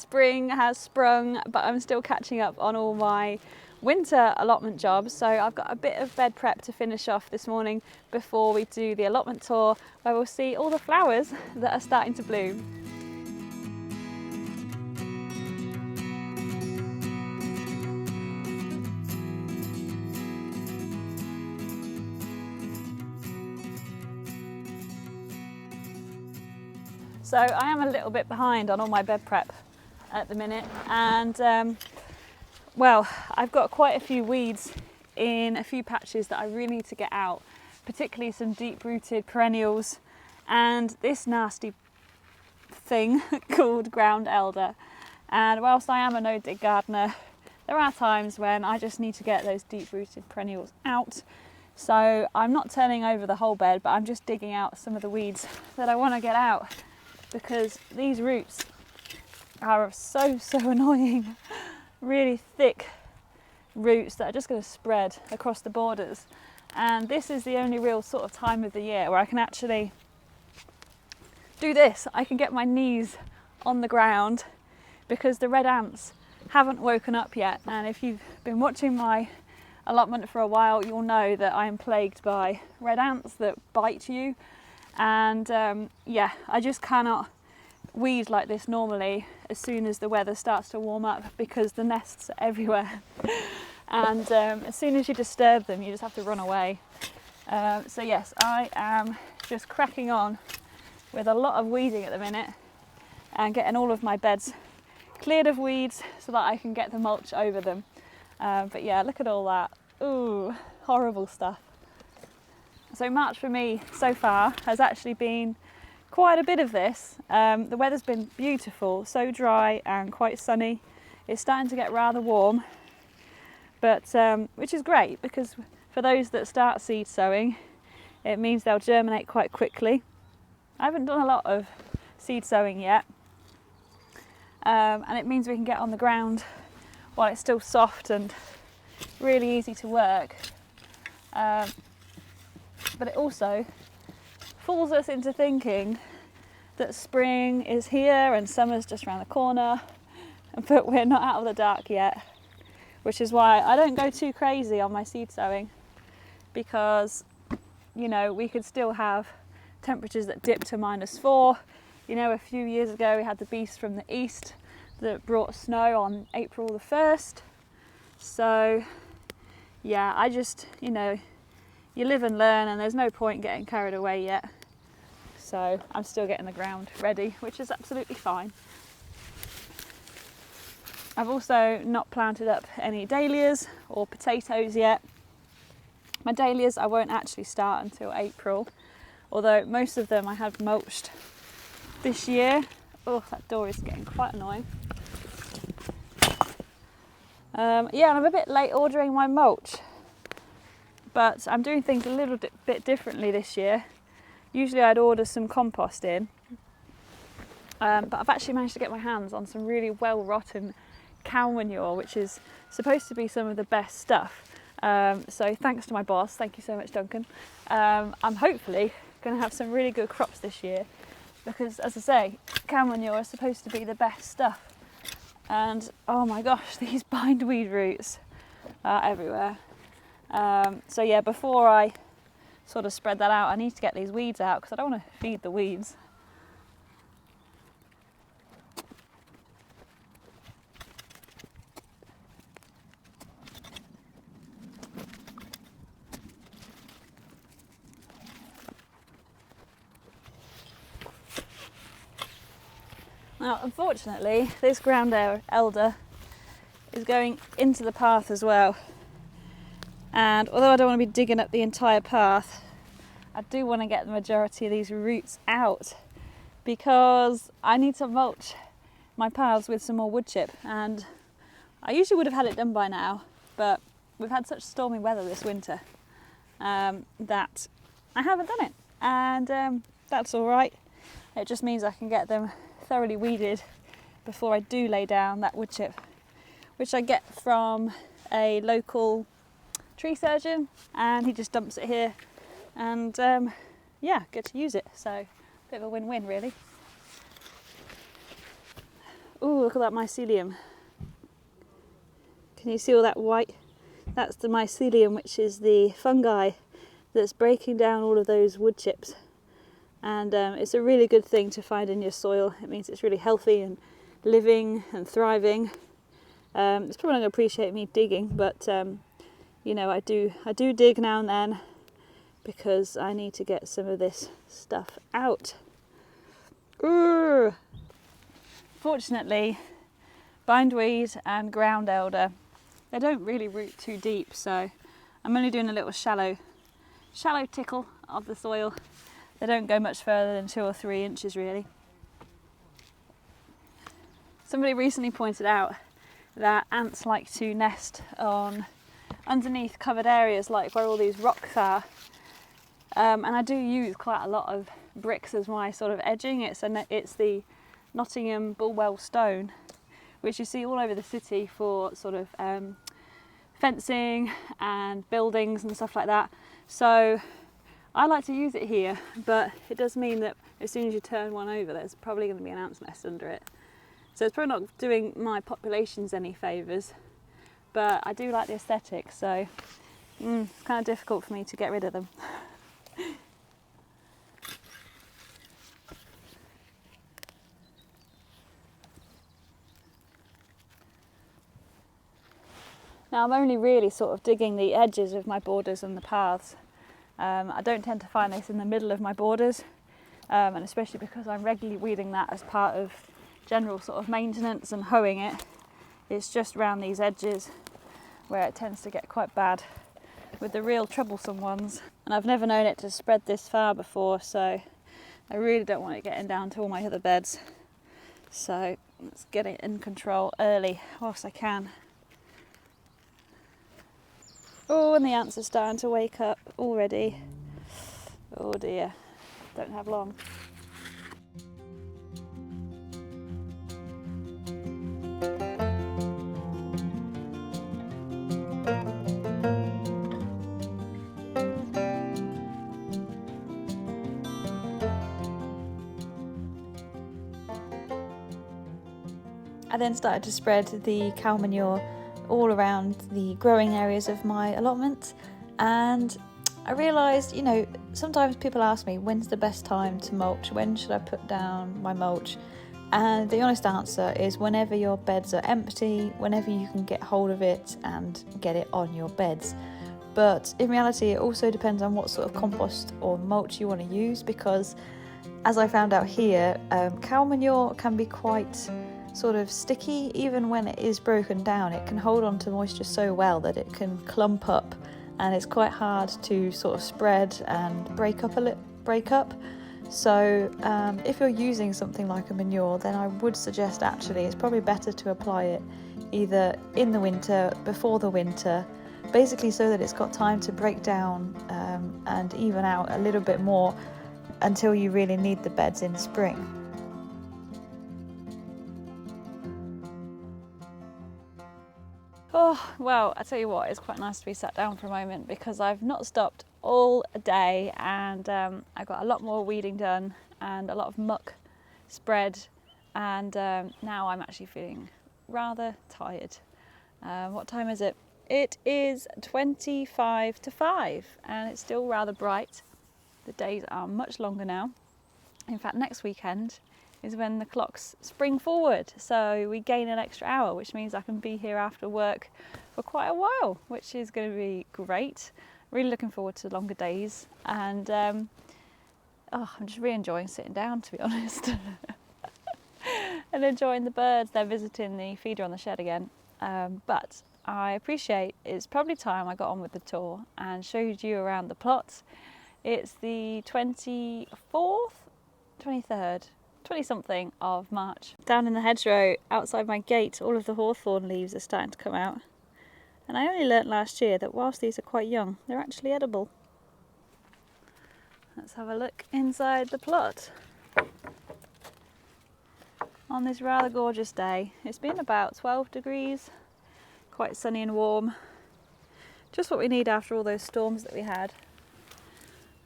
spring has sprung, but I'm still catching up on all my winter allotment jobs. So I've got a bit of bed prep to finish off this morning before we do the allotment tour, where we'll see all the flowers that are starting to bloom. So I am a little bit behind on all my bed prep at the minute, and well, I've got quite a few weeds in a few patches that I really need to get out, particularly some deep-rooted perennials and this nasty thing called ground elder. And whilst I am a no-dig gardener, there are times when I just need to get those deep-rooted perennials out. So I'm not turning over the whole bed, but I'm just digging out some of the weeds that I want to get out, because these roots are so annoying. Really thick roots that are just going to spread across the borders. And this is the only real sort of time of the year where I can actually do this. I can get my knees on the ground because the red ants haven't woken up yet. And if you've been watching my allotment for a while, you'll know that I am plagued by red ants that bite you. And yeah, I just cannot weed like this normally as soon as the weather starts to warm up, because the nests are everywhere. And as soon as you disturb them, you just have to run away. So yes, I am just cracking on with a lot of weeding at the minute and getting all of my beds cleared of weeds so that I can get the mulch over them. But yeah, look at all that. Ooh, horrible stuff. So March for me so far has actually been quite a bit of this. The weather's been beautiful, so dry and quite sunny. It's starting to get rather warm, but which is great, because for those that start seed sowing, it means they'll germinate quite quickly. I haven't done a lot of seed sowing yet, and it means we can get on the ground while it's still soft and really easy to work. But it also fools us into thinking that spring is here and summer's just around the corner, but we're not out of the dark yet, which is why I don't go too crazy on my seed sowing, because, you know, we could still have temperatures that dip to -4. You know, a few years ago we had the beast from the east that brought snow on April the 1st. So yeah, I just, you know, you live and learn, and there's no point getting carried away yet. So I'm still getting the ground ready, which is absolutely fine. I've also not planted up any dahlias or potatoes yet. My dahlias I won't actually start until April, although most of them I have mulched this year. Oh, that door is getting quite annoying. Yeah, and I'm a bit late ordering my mulch, but I'm doing things a little bit differently this year. Usually I'd order some compost in, but I've actually managed to get my hands on some really well rotten cow manure, which is supposed to be some of the best stuff. So thanks to my boss, thank you so much, Duncan. I'm hopefully going to have some really good crops this year, because, as I say, cow manure is supposed to be the best stuff. And oh my gosh, these bindweed roots are everywhere. So yeah, before I sort of spread that out, I need to get these weeds out, because I don't want to feed the weeds. Now, unfortunately, this ground elder is going into the path as well. And although I don't want to be digging up the entire path, I do want to get the majority of these roots out, because I need to mulch my paths with some more wood chip. And I usually would have had it done by now, but we've had such stormy weather this winter that I haven't done it. And that's all right. It just means I can get them thoroughly weeded before I do lay down that wood chip, which I get from a local tree surgeon, and he just dumps it here, and yeah, get to use it. So a bit of a win-win really. Oh, look at that mycelium. Can you see all that white? That's the mycelium, which is the fungi that's breaking down all of those wood chips. And it's a really good thing to find in your soil. It means it's really healthy and living and thriving. It's probably not going to appreciate me digging, but you know, I do dig now and then because I need to get some of this stuff out. Urgh. Fortunately, bindweed and ground elder, they don't really root too deep, so I'm only doing a little shallow tickle of the soil. They don't go much further than 2 or 3 inches really. Somebody recently pointed out that ants like to nest on underneath covered areas like where all these rocks are. And I do use quite a lot of bricks as my sort of edging. It's the Nottingham Bulwell stone, which you see all over the city for sort of fencing and buildings and stuff like that. So I like to use it here, but it does mean that as soon as you turn one over, there's probably going to be an ant's nest under it. So it's probably not doing my populations any favours, but I do like the aesthetic, so it's kind of difficult for me to get rid of them. Now I'm only really sort of digging the edges of my borders and the paths. I don't tend to find this in the middle of my borders, and especially because I'm regularly weeding that as part of general sort of maintenance and hoeing it. It's just around these edges where it tends to get quite bad with the real troublesome ones. And I've never known it to spread this far before, so I really don't want it getting down to all my other beds. So let's get it in control early whilst I can. Oh, and the ants are starting to wake up already. Oh dear, don't have long. I then started to spread the cow manure all around the growing areas of my allotment, and I realised, you know, sometimes people ask me when's the best time to mulch, when should I put down my mulch, and the honest answer is whenever your beds are empty, whenever you can get hold of it and get it on your beds. But in reality it also depends on what sort of compost or mulch you want to use, because as I found out here, cow manure can be quite sort of sticky. Even when it is broken down, it can hold on to moisture so well that it can clump up, and it's quite hard to sort of spread and break up. So if you're using something like a manure, then I would suggest actually it's probably better to apply it either in the winter, before the winter, basically so that it's got time to break down and even out a little bit more until you really need the beds in spring. Oh, well, I tell you what, it's quite nice to be sat down for a moment because I've not stopped all day, and I got a lot more weeding done and a lot of muck spread, and now I'm actually feeling rather tired. What time is it? It is 25 to 5 and it's still rather bright. The days are much longer now. In fact, next weekend is when the clocks spring forward, so we gain an extra hour, which means I can be here after work for quite a while, which is going to be great. Really looking forward to longer days, and I'm just really enjoying sitting down, to be honest. And enjoying the birds. They're visiting the feeder on the shed again, but I appreciate it's probably time I got on with the tour and showed you around the plot. It's the 24th, 23rd, 20-something of March. Down in the hedgerow outside my gate, all of the hawthorn leaves are starting to come out. And I only learnt last year that whilst these are quite young, they're actually edible. Let's have a look inside the plot. On this rather gorgeous day, it's been about 12 degrees, quite sunny and warm. Just what we need after all those storms that we had.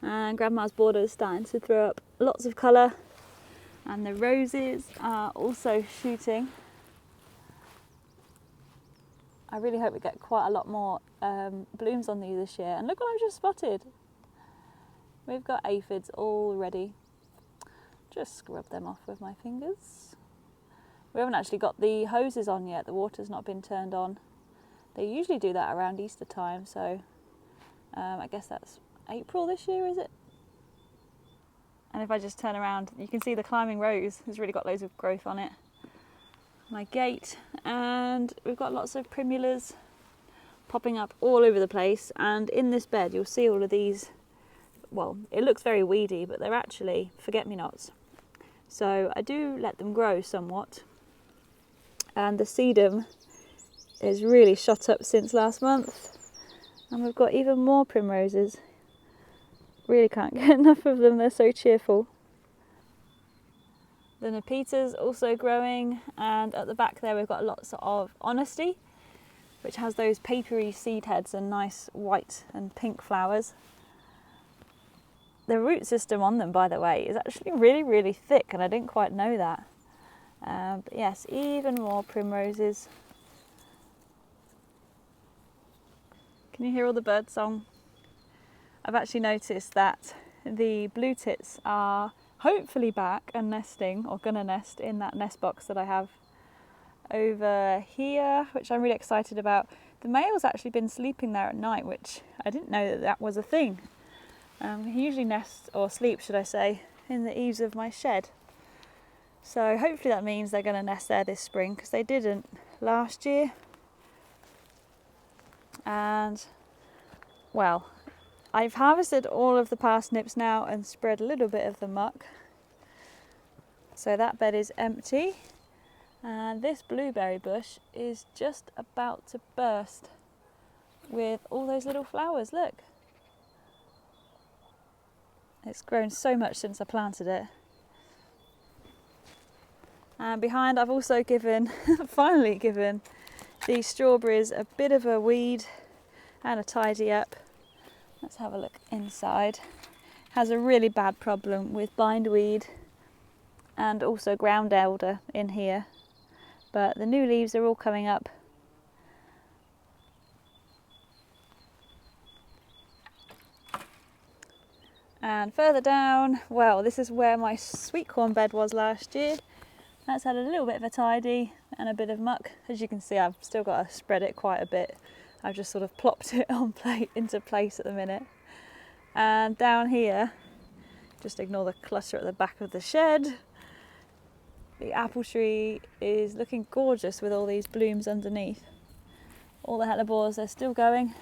And Grandma's border is starting to throw up lots of colour. And the roses are also shooting. I really hope we get quite a lot more blooms on these this year. And look what I've just spotted. We've got aphids already. Just scrub them off with my fingers. We haven't actually got the hoses on yet. The water's not been turned on. They usually do that around Easter time, so I guess that's April this year, is it? And if I just turn around, you can see the climbing rose has really got loads of growth on it. My gate, and we've got lots of primulas popping up all over the place. And in this bed, you'll see all of these. Well, it looks very weedy, but they're actually forget-me-nots. So I do let them grow somewhat. And the sedum is really shot up since last month. And we've got even more primroses. Really can't get enough of them, they're so cheerful. The Nepeta's also growing, and at the back there we've got lots of Honesty, which has those papery seed heads and nice white and pink flowers. The root system on them, by the way, is actually really, really thick, and I didn't quite know that. But yes, even more primroses. Can you hear all the bird song? I've actually noticed that the blue tits are hopefully back and nesting, or gonna nest in that nest box that I have over here, which I'm really excited about. The male's actually been sleeping there at night, which I didn't know that that was a thing. He usually nests, or sleeps should I say, in the eaves of my shed. So hopefully that means they're going to nest there this spring, because they didn't last year. And well, I've harvested all of the parsnips now and spread a little bit of the muck. So that bed is empty. And this blueberry bush is just about to burst with all those little flowers, look. It's grown so much since I planted it. And behind I've also given, finally given, these strawberries a bit of a weed and a tidy up. Let's have a look inside. Has a really bad problem with bindweed and also ground elder in here. But the new leaves are all coming up. And further down, well, this is where my sweet corn bed was last year. That's had a little bit of a tidy and a bit of muck. As you can see, I've still got to spread it quite a bit. I've just sort of plopped it into place at the minute. And down here, just ignore the clutter at the back of the shed. The apple tree is looking gorgeous with all these blooms underneath. All the hellebores, they're still going.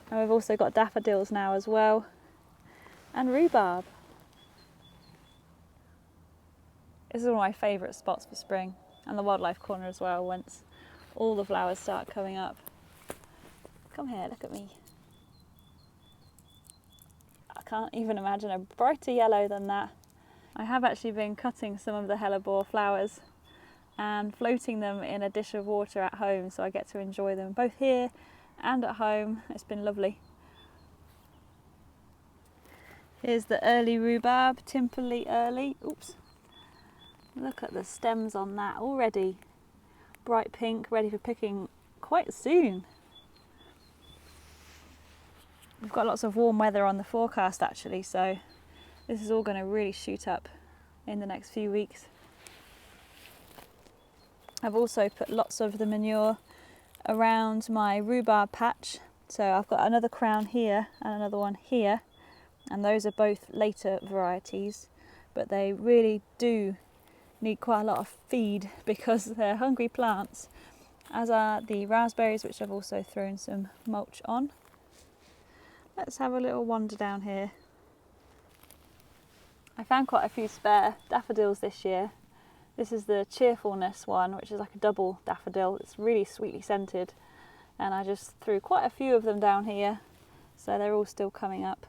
And we've also got daffodils now as well. And rhubarb. This is one of my favourite spots for spring, and the wildlife corner as well, once all the flowers start coming up. Come here, look at me. I can't even imagine a brighter yellow than that. I have actually been cutting some of the hellebore flowers and floating them in a dish of water at home, so I get to enjoy them both here and at home. It's been lovely. Here's the early rhubarb, Timperley early. Oops. Look at the stems on that already. Bright pink, ready for picking quite soon. We've got lots of warm weather on the forecast actually, so this is all going to really shoot up in the next few weeks. I've also put lots of the manure around my rhubarb patch. So I've got another crown here and another one here. And those are both later varieties, but they really do need quite a lot of feed because they're hungry plants, as are the raspberries, which I've also thrown some mulch on. Let's have a little wander down here. I found quite a few spare daffodils this year. This is the cheerfulness one, which is like a double daffodil. It's really sweetly scented, and I just threw quite a few of them down here, so they're all still coming up.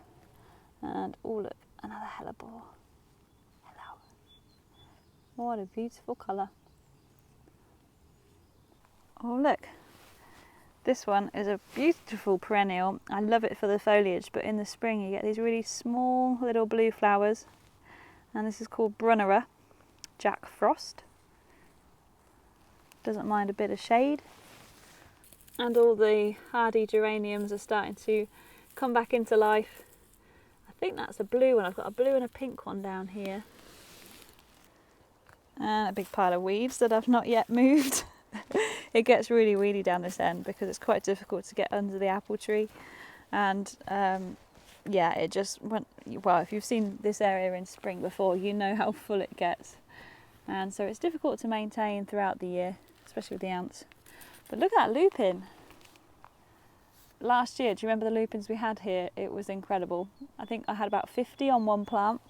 And oh look, another hellebore. Hello. What a beautiful colour. Oh look, this one is a beautiful perennial. I love it for the foliage, but in the spring you get these really small little blue flowers. And this is called Brunnera, Jack Frost. Doesn't mind a bit of shade. And all the hardy geraniums are starting to come back into life. I think that's a blue one. I've got a blue and a pink one down here. And a big pile of weeds that I've not yet moved. It gets really weedy down this end because it's quite difficult to get under the apple tree. And yeah, it just went, well, if you've seen this area in spring before, you know how full it gets. And so it's difficult to maintain throughout the year, especially with the ants. But look at that lupin. Last year, do you remember the lupins we had here? It was incredible. I think I had about 50 on one plant.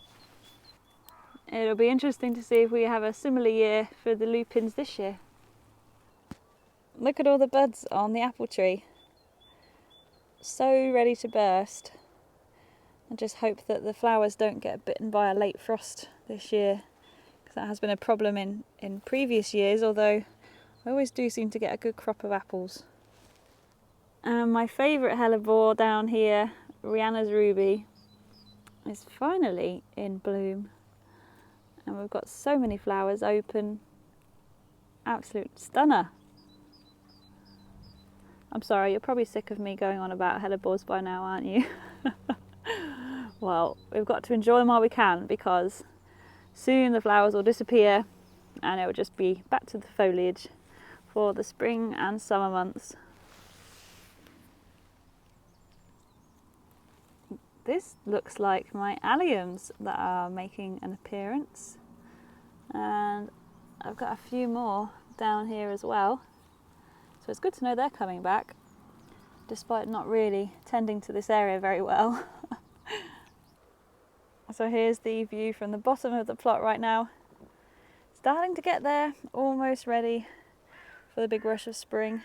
It'll be interesting to see if we have a similar year for the lupins this year. Look at all the buds on the apple tree. So ready to burst. I just hope that the flowers don't get bitten by a late frost this year, because that has been a problem in previous years, although I always do seem to get a good crop of apples. And my favourite hellebore down here, Rihanna's Ruby, is finally in bloom. And we've got so many flowers open. Absolute stunner. I'm sorry, you're probably sick of me going on about hellebores by now, aren't you? Well, we've got to enjoy them while we can, because soon the flowers will disappear and it will just be back to the foliage for the spring and summer months. This looks like my alliums that are making an appearance, and I've got a few more down here as well, so it's good to know they're coming back despite not really tending to this area very well. So here's the view from the bottom of the plot right now. Starting to get there, almost ready for the big rush of spring.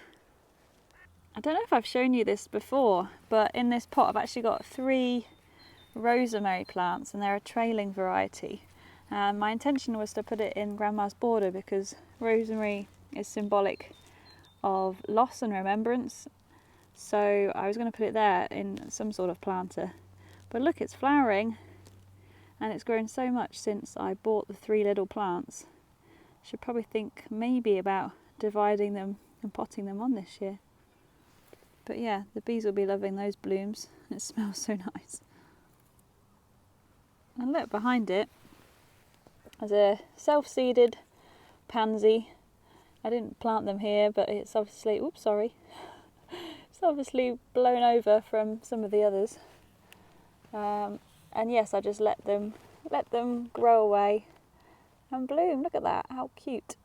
I don't know if I've shown you this before, but in this pot I've actually got 3 rosemary plants, and they're a trailing variety. And my intention was to put it in Grandma's border because rosemary is symbolic of loss and remembrance. So I was going to put it there in some sort of planter. But look, it's flowering, and it's grown so much since I bought the 3 little plants. Should probably think maybe about dividing them and potting them on this year. But yeah, the bees will be loving those blooms. It smells so nice. And look behind it, there's a self-seeded pansy. I didn't plant them here, but it's obviously, oops, sorry. It's obviously blown over from some of the others. And yes, I just let them grow away and bloom. Look at that, how cute.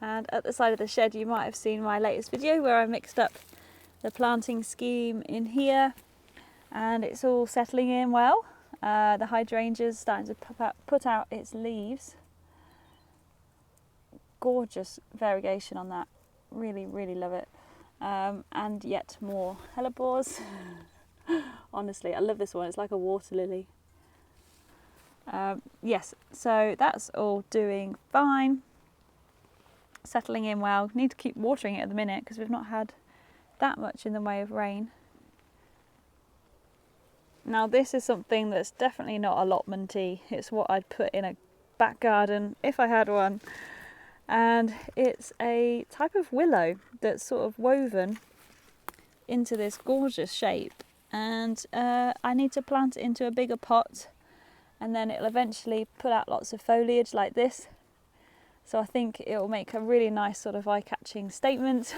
And at the side of the shed you might have seen my latest video where I mixed up the planting scheme in here, and it's all settling in well. The hydrangea's starting to put out its leaves. Gorgeous variegation on that, really, really love it. And yet more hellebores. Honestly, I love this one, it's like a water lily. Yes, so that's all doing fine. Settling in well. Need to keep watering it at the minute because we've not had that much in the way of rain. Now this is something that's definitely not allotment-y. It's what I'd put in a back garden if I had one. And it's a type of willow that's sort of woven into this gorgeous shape. And I need to plant it into a bigger pot, and then it'll eventually put out lots of foliage like this. So I think it will make a really nice sort of eye-catching statement.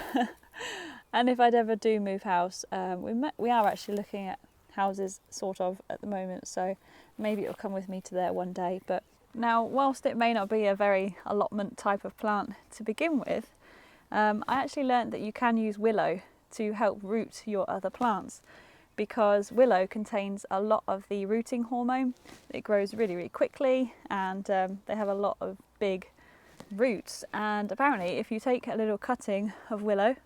And if I'd ever do move house, we are actually looking at houses sort of at the moment, so maybe it'll come with me to there one day. But now, whilst it may not be a very allotment type of plant to begin with, I actually learned that you can use willow to help root your other plants, because willow contains a lot of the rooting hormone. It grows really, really quickly, and they have a lot of big roots. And apparently if you take a little cutting of willow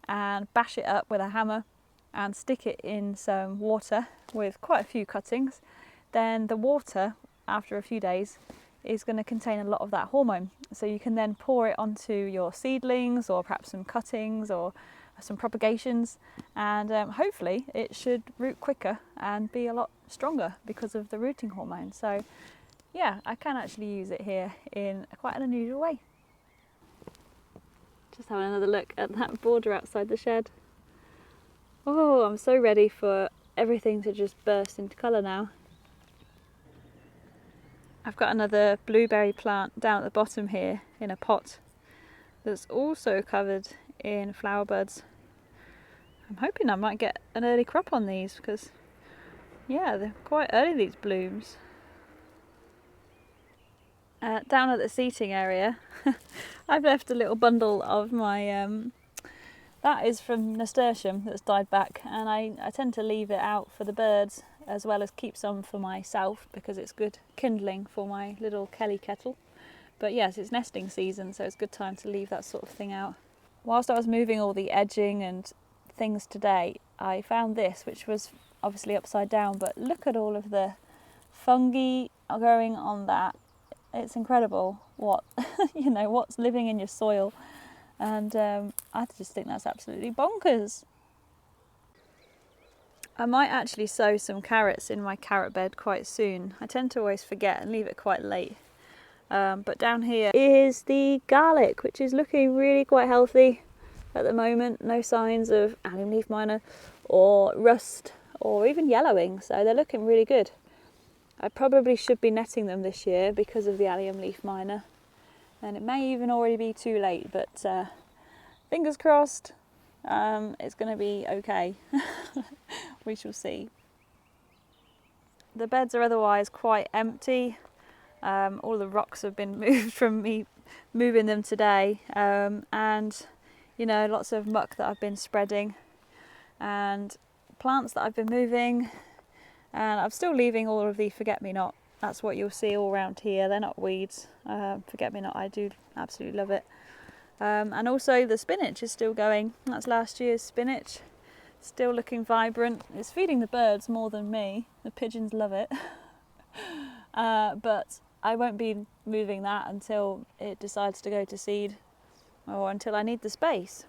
and bash it up with a hammer and stick it in some water with quite a few cuttings, then the water after a few days is going to contain a lot of that hormone. So you can then pour it onto your seedlings, or perhaps some cuttings or some propagations, and hopefully it should root quicker and be a lot stronger because of the rooting hormone. So yeah, I can actually use it here in quite an unusual way. Just having another look at that border outside the shed. Oh, I'm so ready for everything to just burst into colour now. I've got another blueberry plant down at the bottom here in a pot that's also covered in flower buds. I'm hoping I might get an early crop on these because, yeah, they're quite early, these blooms. Down at the seating area, I've left a little bundle of my, that is from nasturtium that's died back, and I tend to leave it out for the birds as well as keep some for myself because it's good kindling for my little Kelly kettle. But yes, it's nesting season, so it's a good time to leave that sort of thing out. Whilst I was moving all the edging and things today, I found this, which was obviously upside down, but look at all of the fungi growing on that. It's incredible what you know, what's living in your soil, and I just think that's absolutely bonkers. I might actually sow some carrots in my carrot bed quite soon. I tend to always forget and leave it quite late. But down here is the garlic, which is looking really quite healthy at the moment. No signs of allium leaf miner or rust or even yellowing, so they're looking really good. I probably should be netting them this year because of the allium leaf miner, and it may even already be too late, but fingers crossed, it's going to be okay. We shall see. The beds are otherwise quite empty. All the rocks have been moved from me moving them today, and you know, lots of muck that I've been spreading and plants that I've been moving, and I'm still leaving all of the forget-me-not. That's what you'll see all around here. They're not weeds. Forget-me-not, I do absolutely love it. And also the spinach is still going. That's last year's spinach, still looking vibrant. It's feeding the birds more than me. The pigeons love it. But I won't be moving that until it decides to go to seed, or until I need the space.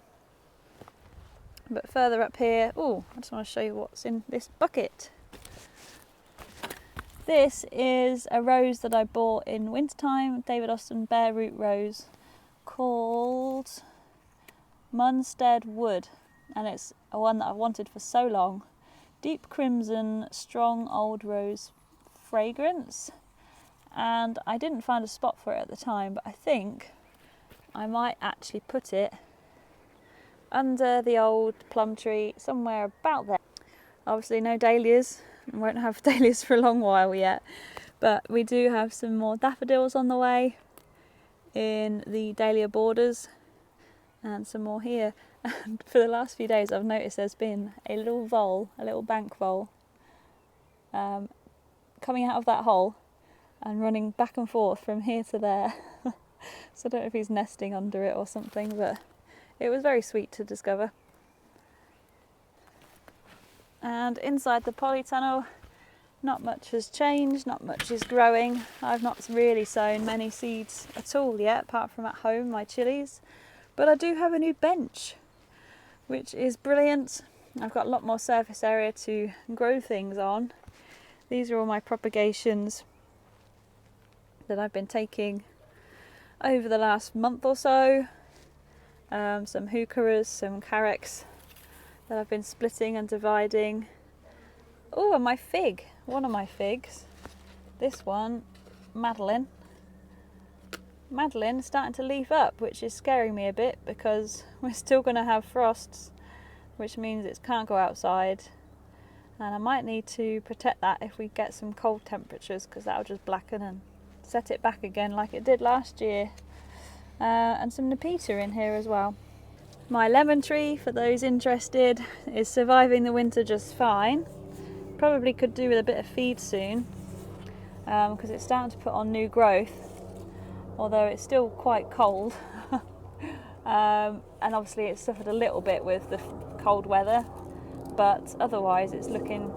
But further up here, oh, I just want to show you what's in this bucket. This is a rose that I bought in wintertime, David Austin bare root rose, called Munstead Wood, and it's a one that I've wanted for so long. Deep crimson, strong old rose fragrance, and I didn't find a spot for it at the time, but I think I might actually put it under the old plum tree somewhere about there. Obviously no dahlias, I won't have dahlias for a long while yet, but we do have some more daffodils on the way in the dahlia borders, and some more here. And for the last few days I've noticed there's been a little vole, a little bank vole, coming out of that hole and running back and forth from here to there. So I don't know if he's nesting under it or something, but it was very sweet to discover. And inside the polytunnel, not much has changed, not much is growing. I've not really sown many seeds at all yet, apart from at home, my chilies. But I do have a new bench, which is brilliant. I've got a lot more surface area to grow things on. These are all my propagations that I've been taking over the last month or so. Some heucheras, some carex that I've been splitting and dividing. Oh, and my fig, one of my figs, this one, Madeline is starting to leaf up, which is scaring me a bit because we're still going to have frosts, which means it can't go outside, and I might need to protect that if we get some cold temperatures, because that'll just blacken and set it back again like it did last year. And some Nepeta in here as well. My lemon tree, for those interested, is surviving the winter just fine. Probably could do with a bit of feed soon, because it's starting to put on new growth, although it's still quite cold. And obviously it's suffered a little bit with the cold weather, but otherwise it's looking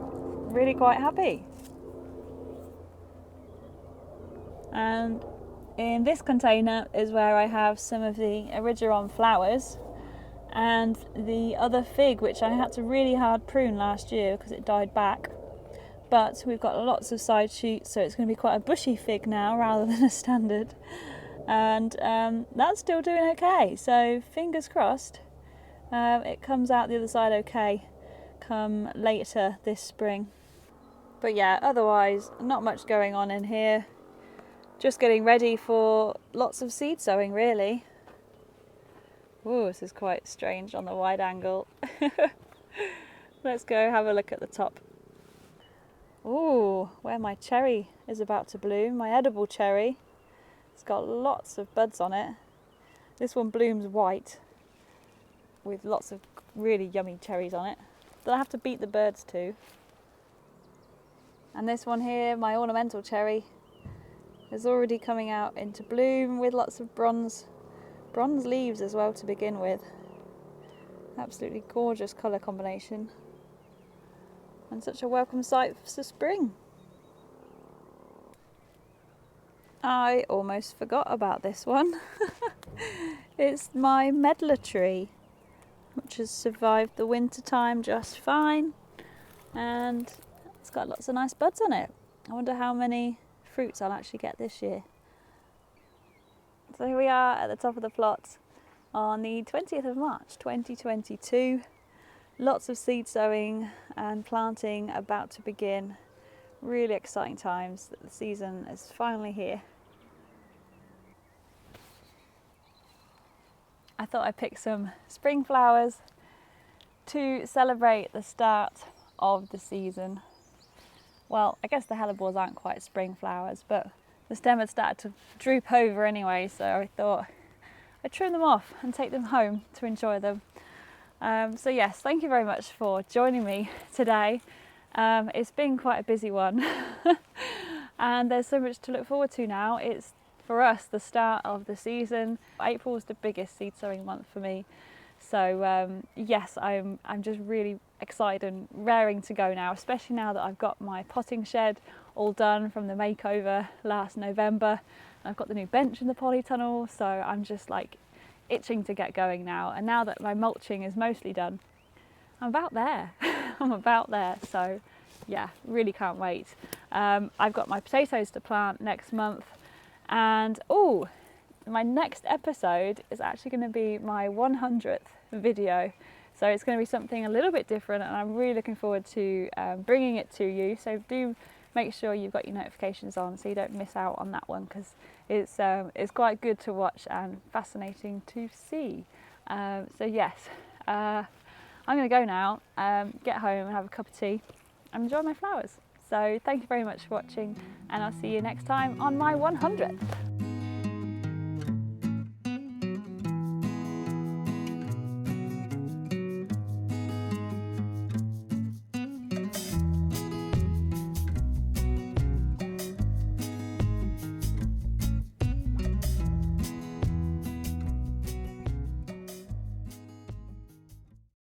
really quite happy. And in this container is where I have some of the Erigeron flowers and the other fig, which I had to really hard prune last year because it died back. But we've got lots of side shoots, so it's going to be quite a bushy fig now rather than a standard. and that's still doing okay, so fingers crossed it comes out the other side okay come later this spring. But yeah, otherwise not much going on in here, just getting ready for lots of seed sowing really. Ooh, this is quite strange on the wide angle. Let's go have a look at the top. Ooh, where my cherry is about to bloom, my edible cherry. It's got lots of buds on it. This one blooms white with lots of really yummy cherries on it that I have to beat the birds to. And this one here, my ornamental cherry, is already coming out into bloom with lots of bronze leaves as well to begin with. Absolutely gorgeous colour combination. And such a welcome sight for spring. I almost forgot about this one. It's my medlar tree, which has survived the winter time just fine, and it's got lots of nice buds on it. I wonder how many fruits I'll actually get this year. So here we are at the top of the plot on the 20th of March 2022. Lots of seed sowing and planting about to begin. Really exciting times that the season is finally here. I thought I'd pick some spring flowers to celebrate the start of the season. Well, I guess the Hellebores aren't quite spring flowers, but the stem had started to droop over anyway, so I thought I'd trim them off and take them home to enjoy them. So yes, thank you very much for joining me today. It's been quite a busy one and there's so much to look forward to now. It's, for us, the start of the season. April is the biggest seed sowing month for me. So yes, I'm just really excited and raring to go now, especially now that I've got my potting shed all done from the makeover last November. I've got the new bench in the polytunnel, so I'm just like itching to get going now. And now that my mulching is mostly done, I'm about there. I'm about there. So yeah, really can't wait. I've got my potatoes to plant next month, and oh, my next episode is actually going to be my 100th video. So it's going to be something a little bit different, and I'm really looking forward to bringing it to you. So do make sure you've got your notifications on so you don't miss out on that one, because it's quite good to watch and fascinating to see. So yes, I'm going to go now, get home and have a cup of tea and enjoy my flowers. So thank you very much for watching, and I'll see you next time on my 100th.